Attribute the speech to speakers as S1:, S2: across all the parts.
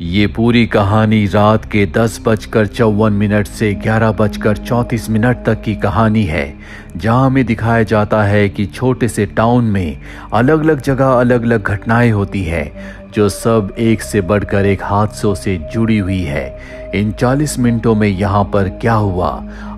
S1: ये पूरी कहानी रात के 10:54 से 11:34 तक की कहानी है, जहां हमें दिखाया जाता है कि छोटे से टाउन में अलग अलग जगह अलग अलग घटनाएं होती है, जो सब एक से बढ़कर एक हादसों से जुड़ी हुई है। इन 40 मिनटों में यहाँ पर क्या हुआ,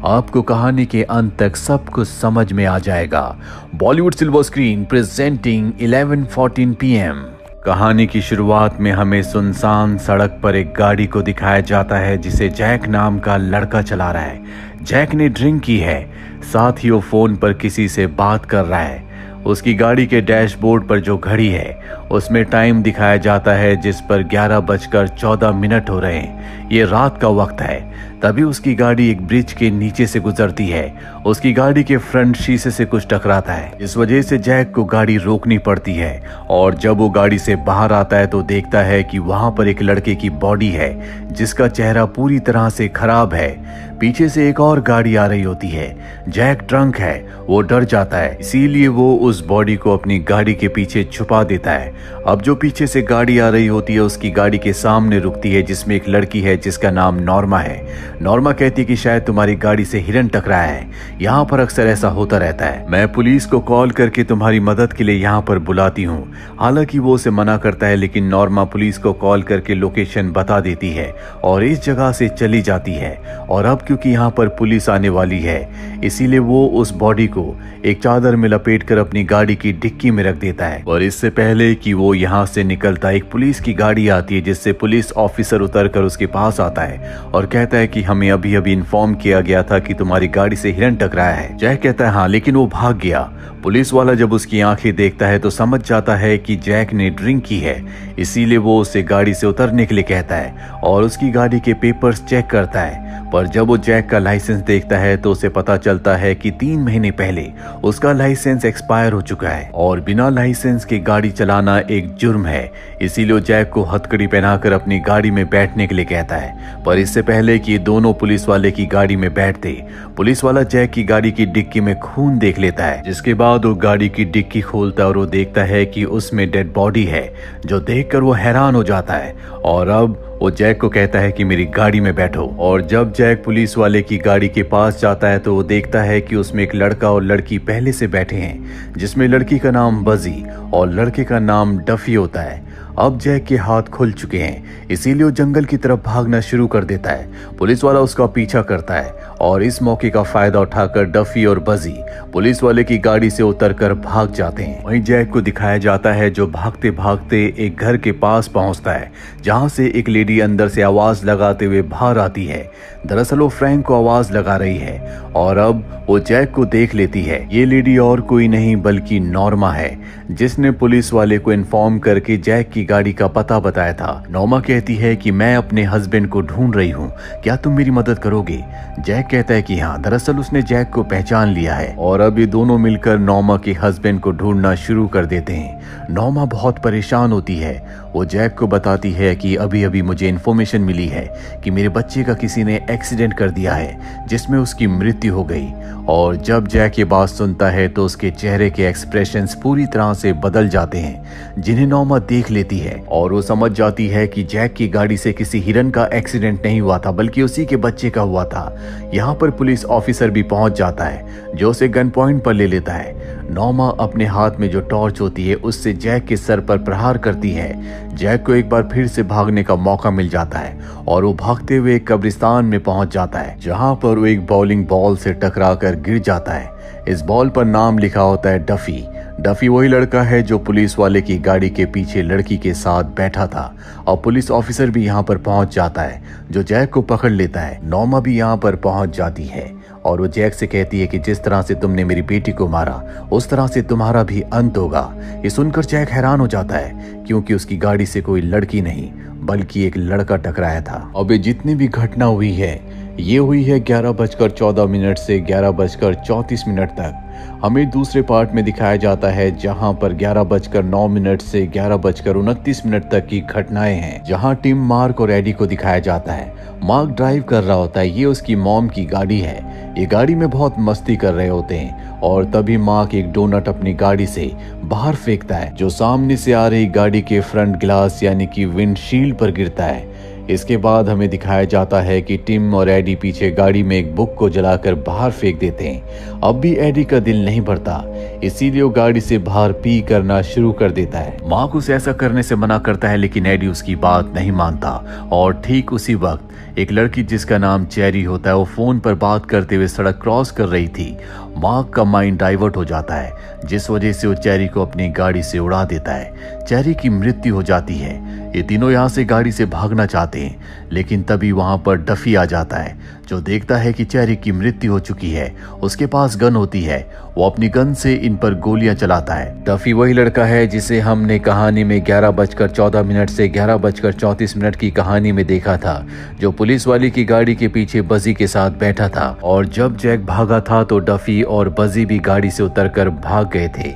S1: आपको कहानी के अंत तक सब कुछ समझ में आ जाएगा। Bollywood silver screen presenting 11:14 PM। कहानी की शुरुआत में हमें सुनसान सड़क पर एक गाड़ी को दिखाया जाता है, जिसे जैक नाम का लड़का चला रहा है। जैक ने ड्रिंक की है, साथ ही वो फोन पर किसी से बात कर रहा है। उसकी गाड़ी के डैशबोर्ड पर जो घड़ी है उसमें टाइम दिखाया जाता है, जिस पर 11:14 हो रहे हैं। ये रात का वक्त है। तभी उसकी गाड़ी एक ब्रिज के नीचे से गुजरती है। उसकी गाड़ी के फ्रंट शीशे से कुछ टकराता है। इस वजह से जैक को गाड़ी रोकनी पड़ती है, और जब वो गाड़ी से बाहर आता है तो देखता है कि वहां पर एक लड़के की बॉडी है, जिसका चेहरा पूरी तरह से खराब है। पीछे से एक और गाड़ी आ रही होती है। जैक ड्रंक है, वो डर जाता है, इसीलिए वो उस बॉडी को अपनी गाड़ी के पीछे छुपा देता है। अब जो पीछे से गाड़ी आ रही होती है उसकी गाड़ी के सामने रुकती है, जिसमें एक लड़की है जिसका नाम नॉर्मा है। नॉर्मा कहती है कि शायद तुम्हारी गाड़ी से हिरन टकराया है, यहाँ पर अक्सर ऐसा होता रहता है। मैं पुलिस को कॉल करके तुम्हारी मदद के लिए यहाँ पर बुलाती हूँ। हालांकि वो उसे मना करता है, लेकिन नॉर्मा पुलिस को कॉल करके लोकेशन बता देती है और इस जगह से चली जाती है। और अब क्योंकि यहाँ पर पुलिस आने वाली है, इसीलिए वो उस बॉडी को एक चादर में लपेटकर अपनी गाड़ी की डिक्की में रख देता है। और इससे पहले कि वो यहाँ से निकलता, एक पुलिस की गाड़ी आती है, जिससे पुलिस ऑफिसर उतरकर उसके पास आता है और कहता है कि हमें अभी अभी इन्फॉर्म किया गया था कि तुम्हारी गाड़ी से हिरन टकराया है। जैक कहता है हाँ, लेकिन वो भाग गया। पुलिस वाला जब उसकी आंखें देखता है तो समझ जाता है कि जैक ने ड्रिंक की है, इसीलिए वो उसे गाड़ी से उतरने के लिए कहता है और उसकी गाड़ी के पेपर्स चेक करता है। पर जब वो जैक का लाइसेंस देखता है तो उसे पता चलता है कि 3 महीने पहले उसका लाइसेंस एक्सपायर हो चुका है और बिना लाइसेंस के गाड़ी चलाना एक जुर्म है। इसीलिए वो जैक को हथकड़ी पहनाकर अपनी गाड़ी में बैठने के लिए कहता है। पर इससे पहले कि दोनों पुलिस वाले की गाड़ी में बैठते, पुलिस वाला जैक की गाड़ी की डिक्की में खून देख लेता है, जिसके बाद वो गाड़ी की डिक्की खोलता है और वो देखता है कि उसमें डेड बॉडी है, जो देखकर वो हैरान हो जाता है। और अब वो जैक को कहता है कि मेरी गाड़ी में बैठो। और जब जैक पुलिस वाले की गाड़ी के पास जाता है तो वो देखता है कि उसमें एक लड़का और लड़की पहले से बैठे हैं, जिसमें लड़की का नाम बजी और लड़के का नाम डफी होता है। अब जैक के हाथ खुल चुके हैं, इसीलिए वो जंगल की तरफ भागना शुरू कर देता है। पुलिस वाला उसका पीछा करता है और इस मौके का फायदा उठाकर डफी और बजी पुलिस वाले की गाड़ी से उतरकर भाग जाते हैं। वहीं जैक को दिखाया जाता है जो भागते भागते एक घर के पास पहुंचता है, जहां से एक लेडी अंदर से आवाज लगाते हुए बाहर आती है। दरअसल वो फ्रैंक को आवाज लगा रही है और अब वो जैक को देख लेती है। ये लेडी और कोई नहीं बल्कि नॉर्मा है, जिसने पुलिस वाले को इन्फॉर्म करके जैक की गाड़ी का पता बताया था। नॉर्मा कहती है कि मैं अपने हस्बैंड को ढूंढ रही हूँ, क्या तुम मेरी मदद करोगे? जैक कहता है कि हाँ, दरअसल उसने जैक को पहचान लिया है। और अब ये दोनों मिलकर नॉर्मा के हस्बैंड को ढूंढना शुरू कर देते हैं। नॉर्मा बहुत परेशान होती है। वो जैक को बताती है कि अभी अभी मुझे इन्फॉर्मेशन मिली है कि मेरे बच्चे का किसी ने एक्सीडेंट कर दिया है, जिसमें उसकी मृत्यु हो गई। और जब जैक ये बात सुनता है तो उसके चेहरे के एक्सप्रेशंस पूरी तरह से बदल जाते हैं, जिन्हें नॉर्मा देख लेती है। और वो समझ जाती है कि जैक की गाड़ी से किसी हिरन का एक्सीडेंट नहीं हुआ था, बल्कि उसी के बच्चे का हुआ था। यहाँ पर पुलिस ऑफिसर भी पहुंच जाता है, जो उसे गन पॉइंट पर ले लेता है। नॉर्मा अपने हाथ में जो टॉर्च होती है उससे जैक के सर पर प्रहार करती है। जैक को एक बार फिर से भागने का मौका मिल जाता है और वो भागते हुए एक कब्रिस्तान में पहुंच जाता है, जहां पर वो एक बाउलिंग बॉल से टकराकर गिर जाता है। इस बॉल पर नाम लिखा होता है डफी। डफी वही लड़का है जो पुलिस वाले की गाड़ी के पीछे लड़की के साथ बैठा था। और पुलिस ऑफिसर भी यहाँ पर पहुंच जाता है, जो जैक को पकड़ लेता है। नॉर्मा भी यहाँ पर पहुंच जाती है और वो जैक से कहती है कि जिस तरह से तुमने मेरी बेटी को मारा, उस तरह से तुम्हारा भी अंत होगा। ये सुनकर जैक हैरान हो जाता है, क्योंकि उसकी गाड़ी से कोई लड़की नहीं बल्कि एक लड़का टकराया था। अब ये जितनी भी घटना हुई है, ये हुई है 11:14 से 11:34 तक। हमें दूसरे पार्ट में दिखाया जाता है, जहां पर 11:09 से 11:29 तक की घटनाएं हैं, जहां टिम, मार्क और एडी को दिखाया जाता है। मार्क ड्राइव कर रहा होता है, ये उसकी मॉम की गाड़ी है। ये गाड़ी में बहुत मस्ती कर रहे होते हैं और तभी मार्क एक डोनट अपनी गाड़ी से बाहर फेंकता है, जो सामने से आ रही गाड़ी के फ्रंट ग्लास यानी कि विंडशील्ड पर गिरता है। इसके बाद हमें दिखाया जाता है कि टिम और एडी पीछे गाड़ी में एक बुक को जलाकर बाहर फेंक देते हैं। अब भी एडी का दिल नहीं भरता, इसीलिए वो गाड़ी से बाहर पी करना शुरू कर देता है। मार्क उसे ऐसा करने से मना करता है, लेकिन एडी उसकी बात नहीं मानता। और ठीक उसी वक्त एक लड़की जिसका नाम चेरी होता है, वो फोन पर बात करते हुए सड़क क्रॉस कर रही थी। मार्क का माइंड डाइवर्ट हो जाता है, जिस वजह से वो चेरी को अपनी गाड़ी से उड़ा देता है। चेरी की मृत्यु हो जाती है। ये तीनों यहाँ से गाड़ी से भागना चाहते हैं, लेकिन तभी वहां पर डफी आ जाता है, जो देखता है कि चेरी की मृत्यु हो चुकी है। उसके पास गन होती है, वो अपनी गन से इन पर गोलियां चलाता है। डफी वही लड़का है जिसे हमने कहानी में 11:14 से 11:34 की कहानी में देखा था, जो पुलिस वाली की गाड़ी के पीछे बजी के साथ बैठा था। और जब जैक भागा था तो डफी और बजी भी गाड़ी से उतरकर भाग गए थे।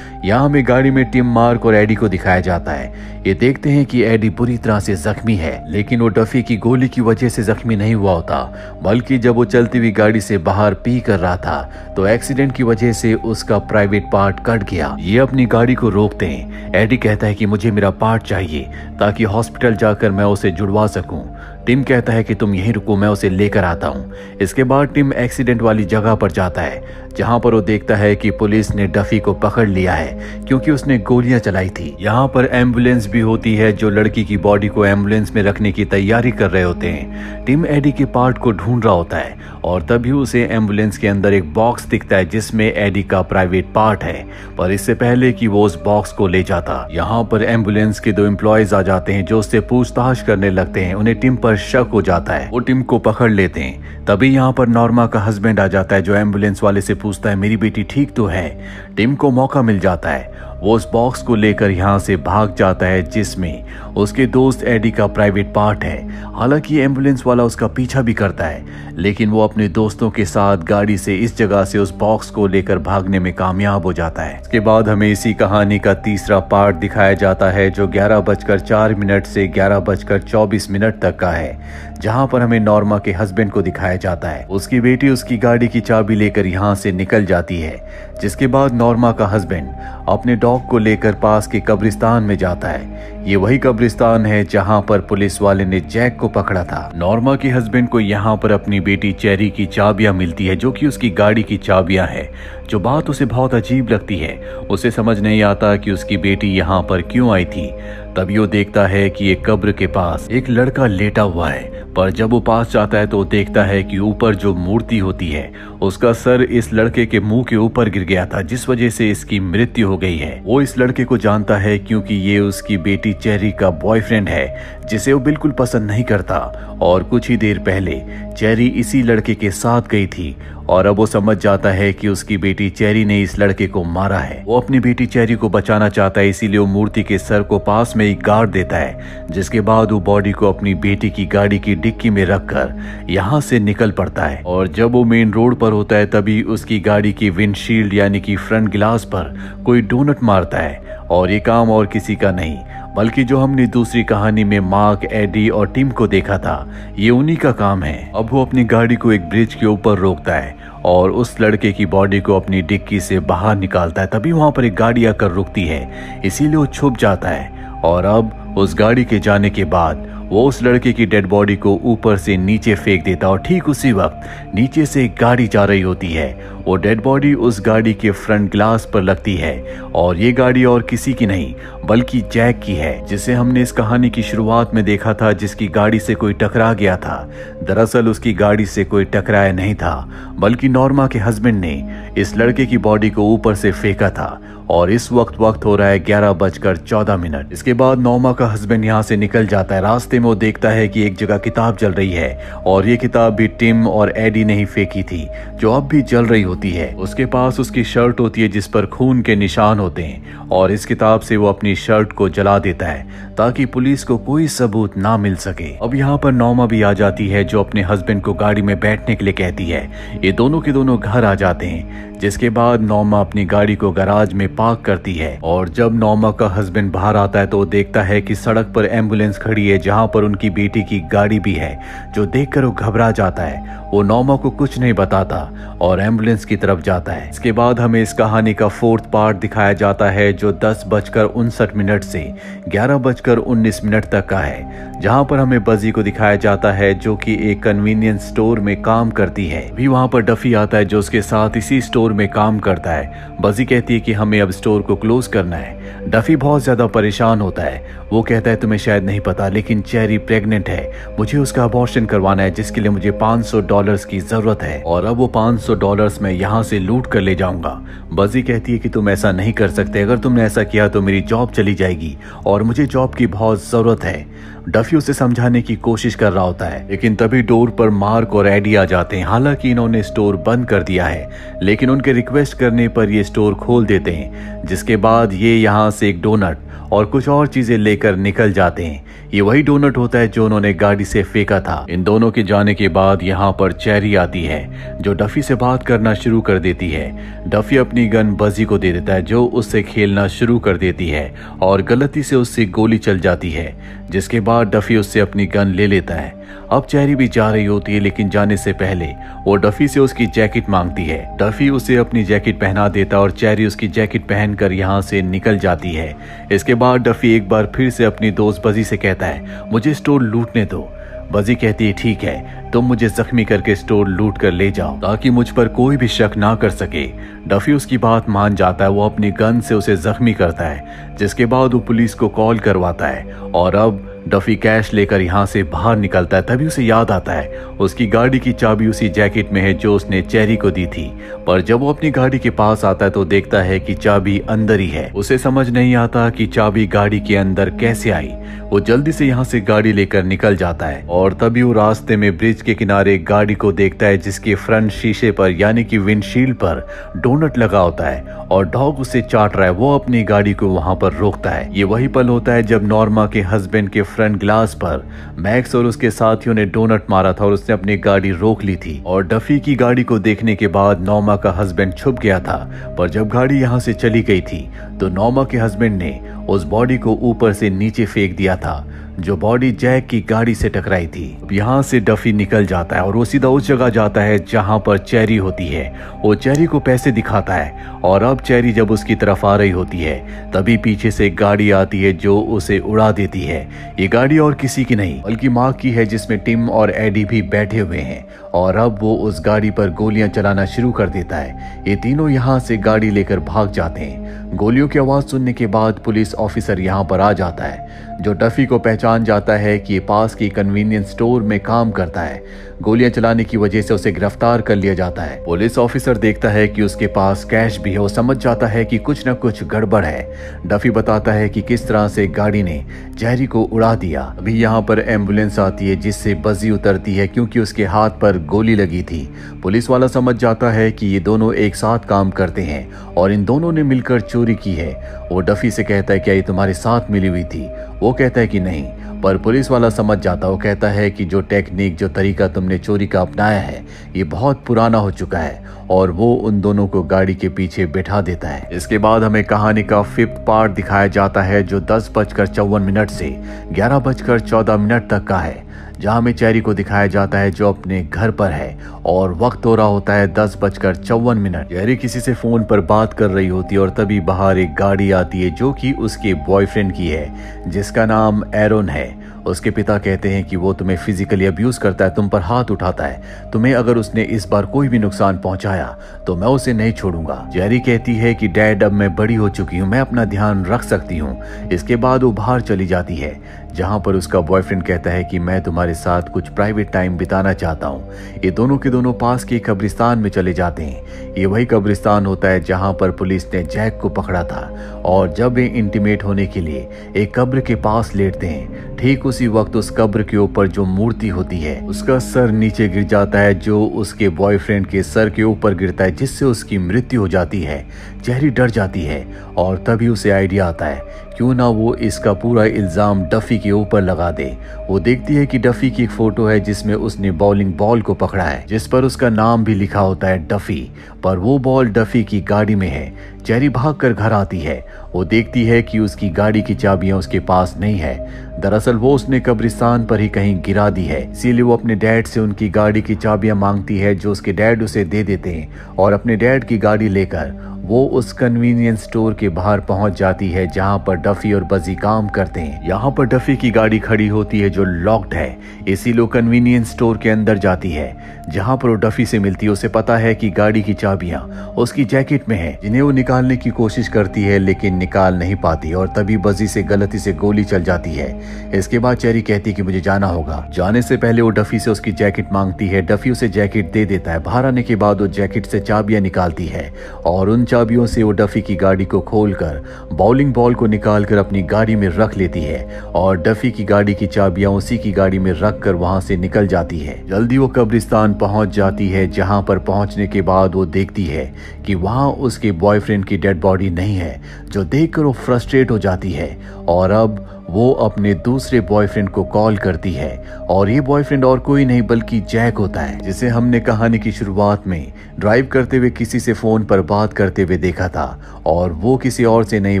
S1: यहाँ हमें गाड़ी में टिम, मार्क और एडी को दिखाया जाता है। ये देखते हैं कि एडी बुरी तरह से जख्मी है, लेकिन वो डफी की गोली की वजह से जख्मी नहीं हुआ होता, बल्कि जब वो चलती हुई गाड़ी से बाहर पी कर रहा था तो एक्सीडेंट की वजह से उसका प्राइवेट पार्ट कट गया। ये अपनी गाड़ी को रोकते हैं। एडी कहता है कि मुझे मेरा पार्ट चाहिए ताकि हॉस्पिटल जाकर मैं उसे जुड़वा सकूं। टिम कहता है कि तुम यहीं रुको, मैं उसे लेकर आता हूं। इसके बाद टिम एक्सीडेंट वाली जगह पर जाता है, जहां पर वो देखता है कि पुलिस ने डफी को पकड़ लिया है क्योंकि उसने गोलियां चलाई थी। यहाँ पर एम्बुलेंस भी होती है, जो लड़की की बॉडी को एम्बुलेंस में रखने की तैयारी कर रहे होते हैं। टिम एडी के पार्ट को ढूंढ रहा होता है और तभी उसे एम्बुलेंस के अंदर एक बॉक्स दिखता है जिसमें एडी का प्राइवेट पार्ट है। पर इससे पहले कि वो उस बॉक्स को ले जाता, यहाँ पर एम्बुलेंस के 2 एम्प्लॉयज आ जाते हैं जो उससे पूछताछ करने लगते हैं। उन्हें टिम पर शक हो जाता है, वो टिम को पकड़ लेते हैं। तभी यहाँ पर नॉर्मा का हस्बैंड आ जाता है, जो एम्बुलेंस वाले से पूछता है मेरी बेटी ठीक तो है। टिम को मौका मिल जाता है, वो उस बॉक्स को लेकर यहाँ से भाग जाता है जिसमें उसके दोस्त एडी का प्राइवेट पार्ट है। हालांकि एम्बुलेंस वाला उसका पीछा भी करता है, लेकिन वो अपने दोस्तों के साथ गाड़ी से इस जगह से उस बॉक्स को लेकर भागने में कामयाब हो जाता है। इसके बाद हमें इसी कहानी का तीसरा पार्ट दिखाया जाता है, जो 11:04 से 11:24 तक का है, जहां पर हमें नॉर्मा के हस्बैंड को दिखाया जाता है। उसकी बेटी उसकी गाड़ी की चाबी लेकर यहाँ से निकल जाती है, जिसके बाद नॉर्मा का हस्बैंड अपने डॉग को लेकर पास के कब्रिस्तान में जाता है। ये वही कब्रिस्तान है जहां पर पुलिस वाले ने जैक को पकड़ा था। नॉर्मा के हस्बैंड को यहाँ पर अपनी बेटी चेरी की चाबियां मिलती है, जो कि उसकी गाड़ी की चाबियां है। जो बात उसे बहुत अजीब लगती है, उसे समझ नहीं आता कि उसकी बेटी यहाँ पर क्यों आई थी। तभी वो देखता है कि एक कब्र के पास एक लड़का लेटा हुआ है, पर जब वो पास जाता है तो वो देखता है कि ऊपर जो मूर्ति होती है उसका सर इस लड़के के मुंह के ऊपर गिर गया था, जिस वजह से इसकी मृत्यु हो गई है। वो इस लड़के को जानता है क्योंकि ये उसकी बेटी चेरी का बॉयफ्रेंड है, जिसे वो बिल्कुल पसंद नहीं करता। और कुछ ही देर पहले चेरी इसी लड़के के साथ गई थी और अब वो समझ जाता है कि उसकी बेटी चेरी ने इस लड़के को मारा है। वो अपनी बेटी चेरी को बचाना चाहता है, इसीलिए वो मूर्ति के सर को पास में ही गाड़ देता है, जिसके बाद वो बॉडी को अपनी बेटी की गाड़ी की डिक्की में रखकर यहाँ से निकल पड़ता है। और जब वो मेन रोड पर होता है तभी उसकी गाड़ी की विंडशील्ड यानी कि फ्रंट गिलास पर कोई डोनट मारता है। और ये काम और किसी का नहीं, बल्कि जो हमने दूसरी कहानी में मार्क, एडी और टिम को देखा था, ये उन्हीं का काम है। अब वो अपनी गाड़ी को एक ब्रिज के ऊपर रोकता है और उस लड़के की बॉडी को अपनी डिक्की से बाहर निकालता है। तभी वहां पर एक गाड़ी आकर रुकती है, इसीलिए वो छुप जाता है। और अब उस गाड़ी के जाने के बाद वो उस लड़के की डेड बॉडी को ऊपर से नीचे फेंक देता और ठीक उसी वक्त नीचे से एक गाड़ी जा रही होती है। वो डेड बॉडी उस गाड़ी के फ्रंट ग्लास पर लगती है और ये गाड़ी और किसी की नहीं बल्कि जैक की है, जिसे हमने इस कहानी की शुरुआत में देखा था, जिसकी गाड़ी से कोई टकरा गया था। दरअसल उसकी गाड़ी से कोई टकराया नहीं था, बल्कि नॉर्मा के हस्बैंड ने इस लड़के की बॉडी को ऊपर से फेंका था। और इस वक्त हो रहा है 11:14। इसके बाद नॉर्मा का हस्बैंड यहाँ से निकल जाता है। रास्ते में वो देखता है कि एक जगह किताब जल रही है और ये किताब भी टिम और एडी ने ही फेंकी थी, जो अब भी जल रही होती है। उसके पास उसकी शर्ट होती है जिस पर खून के निशान होते हैं और इस किताब से वो अपनी शर्ट को जला देता है ताकि पुलिस को कोई सबूत ना मिल सके। अब यहाँ पर नॉर्मा भी आ जाती है, जो अपने हस्बैंड को गाड़ी में बैठने के लिए कहती है। ये दोनों के दोनों घर आ जाते हैं, जिसके बाद नॉर्मा अपनी गाड़ी को गैराज में पार्क करती है और जब नॉर्मा का हस्बैंड बाहर आता है तो वो देखता है कि सड़क पर एम्बुलेंस खड़ी है जहां पर उनकी बेटी की गाड़ी भी है, जो देखकर वो घबरा जाता है। वो नॉर्मा को कुछ नहीं बताता और एम्बुलेंस की तरफ जाता है। इसके बाद हमें इस कहानी का 4th पार्ट दिखाया जाता है जो 10:59 से 11:19 तक का है, जहां पर हमें बजी को दिखाया जाता है जो कि एक कन्वीनियंस स्टोर में काम करती है। भी वहां पर डफी आता है जो उसके साथ इसी स्टोर में काम करता है। बजी कहती है कि हमें अब स्टोर को क्लोज करना है। डफी बहुत ज्यादा परेशान होता है। वो कहता है तुम्हें शायद नहीं पता लेकिन चेरी प्रेग्नेंट है, मुझे उसका अबॉर्शन करवाना है जिसके लिए मुझे $500 की जरूरत है और अब वो $500 मैं यहाँ से लूट कर ले जाऊंगा। बजी कहती है कि तुम ऐसा नहीं कर सकते, अगर तुमने ऐसा किया तो मेरी जॉब चली जाएगी और मुझे जॉब की बहुत जरूरत है। डफी उसे समझाने की कोशिश कर रहा होता है लेकिन तभी डोर पर मार्क और एडी आ जाते हैं। हालांकि इन्होंने स्टोर बंद कर दिया है लेकिन उनके रिक्वेस्ट करने पर ये स्टोर खोल देते हैं, जिसके बाद ये यहाँ से एक डोनट और कुछ और चीजें लेकर निकल जाते हैं। ये वही डोनट होता है जो उन्होंने गाड़ी से फेंका था। इन दोनों के जाने के बाद यहाँ पर चेरी आती है जो डफी से बात करना शुरू कर देती है। डफी अपनी गन बजी को दे देता है जो उससे खेलना शुरू कर देती है और गलती से उससे गोली चल जाती है, जिसके बाद डफी उससे अपनी गन ले लेता है। अब चेरी भी जा रही होती है लेकिन जाने से पहले वो डफी से उसकी जैकेट मांगती है। डफी उसे अपनी जैकेट पहना देता और चेरी उसकी जैकेट पहनकर यहाँ से निकल जाती है। इसके बाद डफी एक बार फिर से अपनी दोस्त बजी से कहता है मुझे स्टोर लूटने दो। बजी कहती है ठीक है, तुम मुझे जख्मी करके स्टोर लूट कर ले जाओ ताकि मुझ पर कोई भी शक ना कर सके। डफी उसकी बात मान जाता है। वो अपनी गन से उसे जख्मी करता है, जिसके बाद वो पुलिस को कॉल करवाता है और अब डफी कैश लेकर यहाँ से बाहर निकलता है। तभी उसे याद आता है उसकी गाड़ी की चाबी उसी जैकेट में है जो उसने चेरी को दी थी, पर जब वो अपनी गाड़ी के पास आता है तो देखता है कि चाबी अंदर ही है। उसे समझ नहीं आता कि चाबी गाड़ी के अंदर कैसे आई। वो जल्दी से यहाँ से गाड़ी लेकर निकल जाता है और तभी वो रास्ते में ब्रिज के किनारे एक गाड़ी को देखता है जिसके फ्रंट शीशे पर यानी कि विंडशील्ड पर डोनट लगा होता है और डॉग उसे चाट रहा है। वो अपनी गाड़ी को वहां पर रोकता है। ये वही पल होता है जब नॉर्मा के हस्बैंड के फ्रंट ग्लास पर मैक्स और उसके साथियों ने डोनट मारा था और उसने अपनी गाड़ी रोक ली थी और डफी की गाड़ी को देखने के बाद नॉर्मा का हस्बैंड छुप गया था, पर जब गाड़ी यहाँ से चली गई थी तो नॉर्मा के हस्बैंड ने उस बॉडी को ऊपर से नीचे फेंक दिया था जो बॉडी जैक की गाड़ी से टकराई थी। यहाँ से डफी निकल जाता है और वो सीधा उस जगह जाता है जहाँ पर चेरी होती है। वो चेरी को पैसे दिखाता है और अब चेरी जब उसकी तरफ आ रही होती है तभी पीछे से एक गाड़ी आती है जो उसे उड़ा देती है। ये गाड़ी और किसी की नहीं बल्कि माँ की है जिसमें टिम और एडी भी बैठे हुए हैं और अब वो उस गाड़ी पर गोलियां चलाना शुरू कर देता है। ये तीनों यहाँ से गाड़ी लेकर भाग जाते हैं। गोलियों की आवाज सुनने के बाद पुलिस ऑफिसर यहाँ पर आ जाता है जो डफी को पहचान जाता है कि ये पास की कन्वीनियंस स्टोर में काम करता है। गोलियां चलाने की वजह से उसे गिरफ्तार कर लिया जाता है। पुलिस ऑफिसर देखता है कि उसके पास कैश भी है। वो समझ जाता है कि कुछ न कुछ गड़बड़ है। डफी बताता है कि किस तरह से गाड़ी ने चेरी को उड़ा दिया। अभी यहाँ पर एम्बुलेंस आती है जिससे बजी उतरती है क्योंकि उसके हाथ पर गोली लगी थी। पुलिस वाला समझ जाता है कि ये दोनों एक साथ काम करते हैं और इन दोनों ने मिलकर चोरी की है। वो डफी से कहता है क्या ये तुम्हारे साथ मिली हुई थी? वो कहता है कि नहीं, पर पुलिस वाला समझ जाता है। वो कहता है कि जो टेक्निक जो तरीका तुमने चोरी का अपनाया है ये बहुत पुराना हो चुका है और वो उन दोनों को गाड़ी के पीछे बैठा देता है। इसके बाद हमें कहानी का 5th पार्ट दिखाया जाता है जो 10:54 से 11:14 तक का है, जहां हमें चेरी को दिखाया जाता है जो अपने घर पर है और वक्त हो रहा होता है 10:54। चेरी किसी से फोन पर बात कर रही होती है और तभी बाहर एक गाड़ी आती है जो कि उसके बॉयफ्रेंड की है जिसका नाम एरोन है। उसके पिता कहते हैं कि वो तुम्हें फिजिकली अब्यूज करता है, तुम पर हाथ उठाता है। तुम्हें अगर उसने इस बार कोई भी नुकसान पहुंचाया तो मैं उसे नहीं छोड़ूंगा। चेरी कहती है कि डैड अब मैं बड़ी हो चुकी हूँ, मैं अपना ध्यान रख सकती हूँ। इसके बाद वो बाहर चली जाती है जहां पर उसका बॉयफ्रेंड कहता है कि मैं तुम्हारे साथ कुछ प्राइवेट टाइम बिताना चाहता हूं। ये दोनों के दोनों पास के कब्रिस्तान में चले जाते हैं। ये वही कब्रिस्तान होता है जहां पर पुलिस ने जैक को पकड़ा था और जब वे इंटीमेट होने के लिए एक कब्र के पास लेटते हैं, ठीक उसी वक्त उस कब्र के ऊपर जो मूर्ति होती है उसका सर नीचे गिर जाता है जो उसके बॉयफ्रेंड के सर के ऊपर गिरता है जिससे उसकी मृत्यु हो जाती है। चेरी डर जाती है और तभी उसे आइडिया आता है क्यों ना वो इसका पूरा इल्ज़ाम डफी के ऊपर लगा दे। वो देखती है कि डफी की एक फोटो है जिसमें उसने बॉलिंग बॉल को पकड़ा है, जिस पर उसका नाम भी लिखा होता है डफी, पर वो बॉल डफी की गाड़ी में है। चेरी भागकर घर आती है। वो देखती है कि उसकी गाड़ी की चाबियां उसके पास नहीं है। दरअसल वो उसने कब्रिस्तान पर ही कहीं गिरा दी है, इसीलिए वो अपने डैड से उनकी गाड़ी की चाबियां मांगती है, जो उसके डैड उसे दे देते हैं और अपने डैड की गाड़ी लेकर वो उस कन्वीनियंस स्टोर के बाहर पहुंच जाती है जहां पर डफी और बजी काम करते हैं। यहाँ पर डफी की गाड़ी खड़ी होती है जो लॉक्ड है, इसीलिए वो कन्वीनियंस स्टोर के अंदर जाती है जहां पर वो डफी से मिलती है। उसे पता है कि गाड़ी की चाबियां उसकी जैकेट में है, जिन्हें वो निकालने की कोशिश करती है लेकिन निकाल नहीं पाती और तभी बजी से गलती से गोली चल जाती है। इसके बाद चेरी कहती है कि मुझे जाना होगा। जाने से पहले वो डफी से उसकी जैकेट मांगती है। डफी उसे जैकेट दे देता है। बाहर आने के बाद वो जैकेट से चाबियां निकालती है और उन चाबियों से वो डफी की गाड़ी को खोलकर बॉलिंग बॉल को निकालकर अपनी गाड़ी में रख लेती है और डफी की गाड़ी की चाबियां उसी की गाड़ी में रखकर वहां से निकल जाती है। जल्दी वो कब्रिस्तान पहुंच जाती है, जहां पर पहुंचने के बाद वो देखती है कि वहां उसके बॉयफ्रेंड की डेड बॉडी नहीं है, जो देखकर वो फ्रस्ट्रेट हो जाती है और अब वो अपने दूसरे बॉयफ्रेंड को कॉल करती है और ये बॉयफ्रेंड और कोई नहीं बल्कि जैक होता है, जिसे हमने कहानी की शुरुआत में ड्राइव करते हुए किसी से फोन पर बात करते हुए देखा था और वो किसी और से नहीं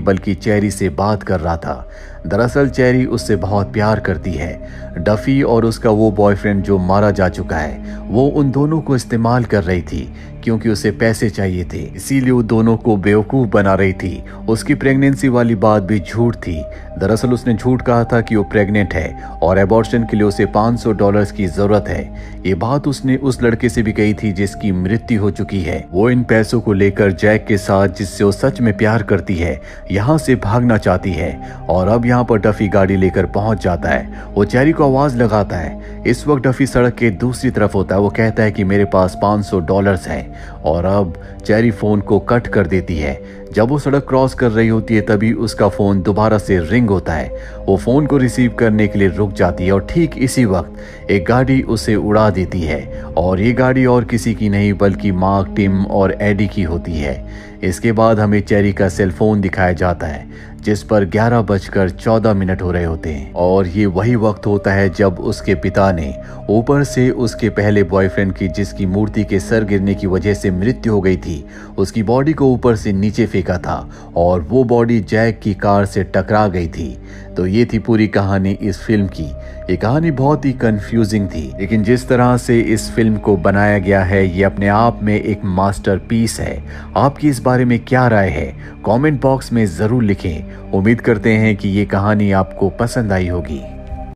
S1: बल्कि चेरी से बात कर रहा था। दरअसल चेरी उससे बहुत प्यार करती है। डफी और उसका वो बॉयफ्रेंड जो मारा जा चुका है, वो उन दोनों को इस्तेमाल कर रही थी क्योंकि उसे पैसे चाहिए थे, इसीलिए वो दोनों को बेवकूफ बना रही थी। उसकी प्रेगनेंसी वाली बात भी झूठ थी। दरअसल उसने झूठ कहा था कि वो प्रेग्नेंट है और एबॉर्शन के लिए उसे $500 की जरूरत है। ये बात उसने उस लड़के से भी कही थी जिसकी मृत्यु हो चुकी है। वो इन पैसों को लेकर जैक के साथ, जिससे वो सच में प्यार करती है, यहाँ से भागना चाहती है और अब यहाँ पर डफी गाड़ी लेकर पहुंच जाता है। वो चेरी को आवाज लगाता है। इस वक्त डफी सड़क के दूसरी तरफ होता है। वो कहता है कि मेरे पास $500 है और अब चेरी फोन को कट कर देती है। जब वो सड़क क्रॉस कर रही होती है तभी उसका फोन दोबारा से रिंग होता है। वो फोन को रिसीव करने के लिए रुक जाती है और ठीक इसी वक्त एक गाड़ी उसे उड़ा देती है और ये गाड़ी और किसी की नहीं बल्कि मार्क, टिम और एडी की होती है। इसके बाद हमें चेरी का सेल फोन दिखाया जाता है जिस पर 11:14 हो रहे होते हैं और ये वही वक्त होता है जब उसके पिता ने ऊपर से उसके पहले बॉयफ्रेंड की, जिसकी मूर्ति के सर गिरने की वजह से मृत्यु हो गई थी, उसकी बॉडी को ऊपर से नीचे फेंका था और वो बॉडी जैक की कार से टकरा गई थी। तो ये थी पूरी कहानी इस फिल्म की। ये कहानी बहुत ही कंफ्यूजिंग थी, लेकिन जिस तरह से इस फिल्म को बनाया गया है ये अपने आप में एक मास्टरपीस है। आपकी इस बारे में क्या राय है? कमेंट बॉक्स में जरूर लिखें। उम्मीद करते हैं कि ये कहानी आपको पसंद आई होगी।